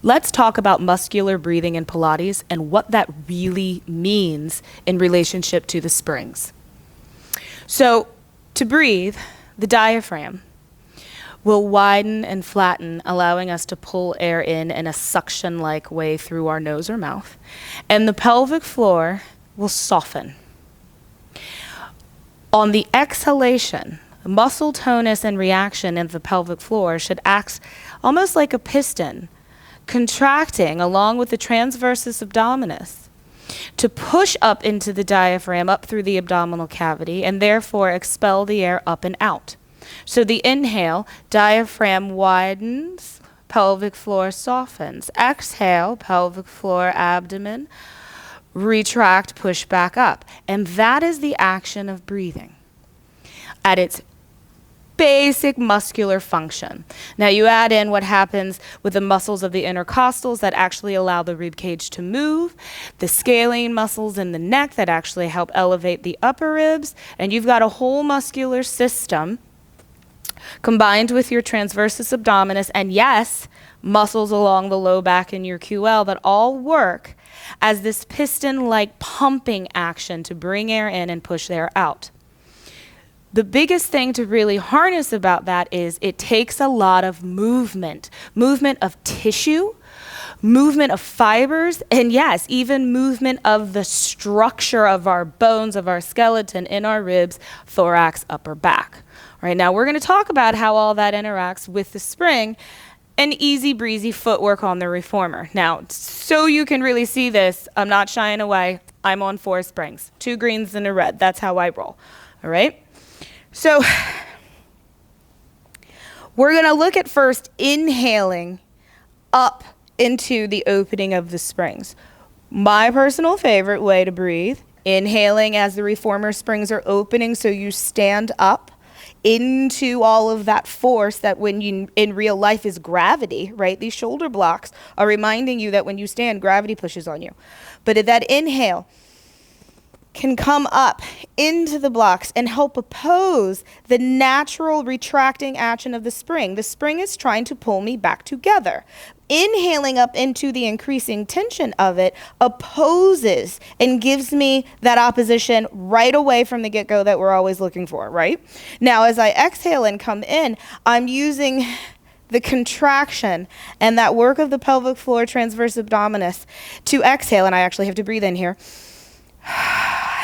Let's talk about muscular breathing in Pilates and what that really means in relationship to the springs. So, to breathe, the diaphragm will widen and flatten, allowing us to pull air in a suction-like way through our nose or mouth. And the pelvic floor will soften. On the exhalation, muscle tonus and reaction in the pelvic floor should act almost like a piston, contracting along with the transversus abdominis to push up into the diaphragm, up through the abdominal cavity, and therefore expel the air up and out. So the inhale, diaphragm widens, pelvic floor softens. Exhale, pelvic floor, abdomen, retract, push back up. And that is the action of breathing at its basic muscular function. Now you add in what happens with the muscles of the intercostals that actually allow the rib cage to move, the scalene muscles in the neck that actually help elevate the upper ribs, and you've got a whole muscular system combined with your transversus abdominis, and yes, muscles along the low back in your QL that all work as this piston-like pumping action to bring air in and push air out. The biggest thing to really harness about that is it takes a lot of movement of tissue, movement of fibers, and yes, even movement of the structure of our bones, of our skeleton in our ribs, thorax, upper back. Right now, we're going to talk about how all that interacts with the spring and easy breezy footwork on the reformer. Now, so you can really see this, I'm not shying away. I'm on 4 springs, 2 greens and a red. That's how I roll. All right. So we're going to look at first inhaling up into the opening of the springs. My personal favorite way to breathe, inhaling as the reformer springs are opening so you stand up into all of that force that when you in real life is gravity, right? These shoulder blocks are reminding you that when you stand, gravity pushes on you. But at that inhale can come up into the blocks and help oppose the natural retracting action of the spring. The spring is trying to pull me back together. Inhaling up into the increasing tension of it opposes and gives me that opposition right away from the get-go that we're always looking for, right? Now, as I exhale and come in, I'm using the contraction and that work of the pelvic floor transverse abdominis to exhale, and I actually have to breathe in here,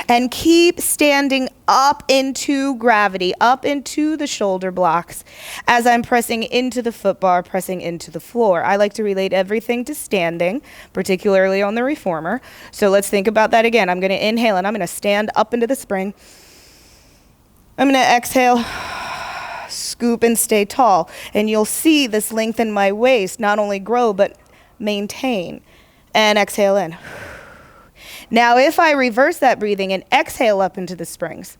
and keep standing up into gravity, up into the shoulder blocks as I'm pressing into the foot bar, pressing into the floor. I like to relate everything to standing, particularly on the reformer. So let's think about that again. I'm going to inhale and I'm going to stand up into the spring. I'm going to exhale, scoop and stay tall. And you'll see this length in my waist not only grow but maintain. And exhale in. Now, if I reverse that breathing and exhale up into the springs,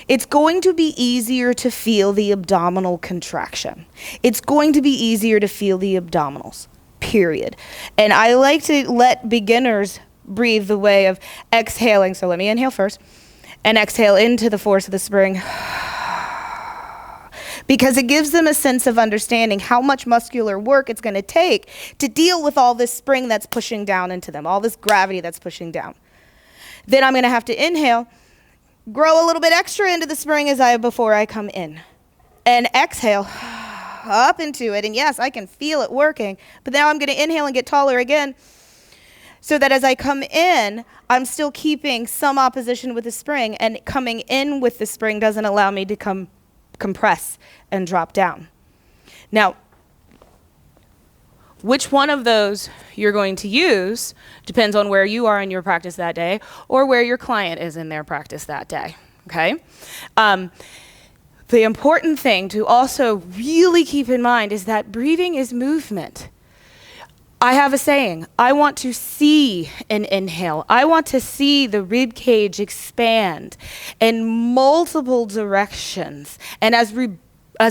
it's going to be easier to feel the abdominal contraction. It's going to be easier to feel the abdominals, period. And I like to let beginners breathe the way of exhaling. So let me inhale first and exhale into the force of the spring, because it gives them a sense of understanding how much muscular work it's going to take to deal with all this spring that's pushing down into them, all this gravity that's pushing down. Then I'm going to have to inhale, grow a little bit extra into the spring before I come in, and exhale up into it. And yes, I can feel it working, but now I'm going to inhale and get taller again, so that as I come in, I'm still keeping some opposition with the spring, and coming in with the spring doesn't allow me to compress and drop down. Now, which one of those you're going to use depends on where you are in your practice that day or where your client is in their practice that day, okay? The important thing to also really keep in mind is that breathing is movement. I have a saying, I want to see an inhale. I want to see the rib cage expand in multiple directions and as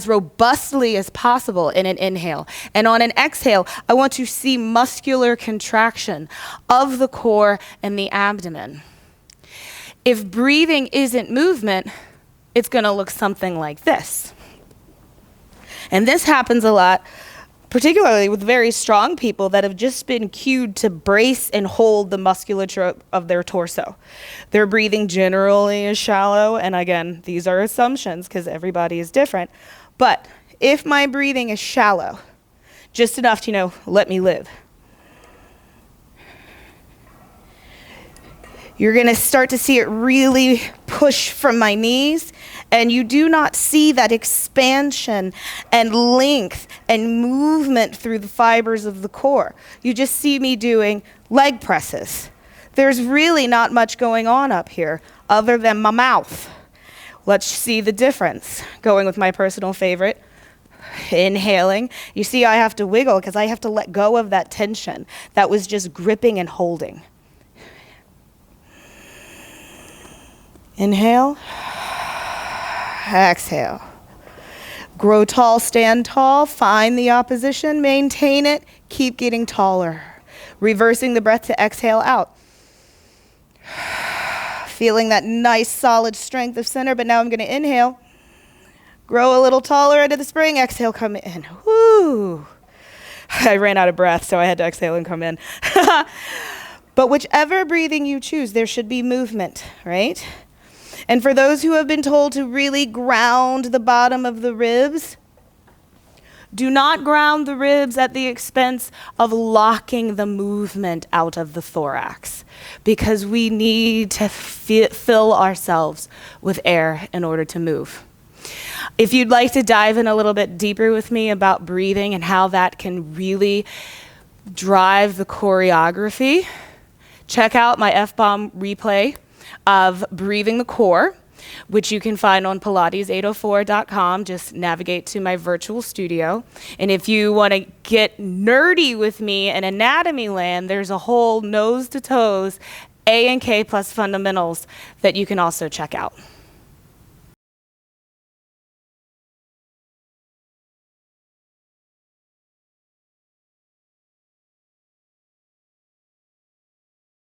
robustly as possible in an inhale. And on an exhale, I want to see muscular contraction of the core and the abdomen. If breathing isn't movement, it's going to look something like this. And this happens a lot, particularly with very strong people that have just been cued to brace and hold the musculature of their torso. Their breathing generally is shallow, and again, these are assumptions because everybody is different. But if my breathing is shallow, just enough to, let me live, you're going to start to see it really push from my knees, and you do not see that expansion and length and movement through the fibers of the core. You just see me doing leg presses. There's really not much going on up here other than my mouth. Let's see the difference. Going with my personal favorite, inhaling. You see I have to wiggle because I have to let go of that tension that was just gripping and holding. Inhale, exhale. Grow tall, stand tall, find the opposition, maintain it, keep getting taller. Reversing the breath to exhale out. Feeling that nice solid strength of center, but now I'm gonna inhale. Grow a little taller into the spring, exhale, come in. Woo! I ran out of breath, so I had to exhale and come in. But whichever breathing you choose, there should be movement, right? And for those who have been told to really ground the bottom of the ribs, do not ground the ribs at the expense of locking the movement out of the thorax, because we need to fill ourselves with air in order to move. If you'd like to dive in a little bit deeper with me about breathing and how that can really drive the choreography, check out my F-bomb replay of Breathing the Core, which you can find on Pilates804.com. Just navigate to my virtual studio. And if you want to get nerdy with me in anatomy land, there's a whole nose to toes A and K plus fundamentals that you can also check out.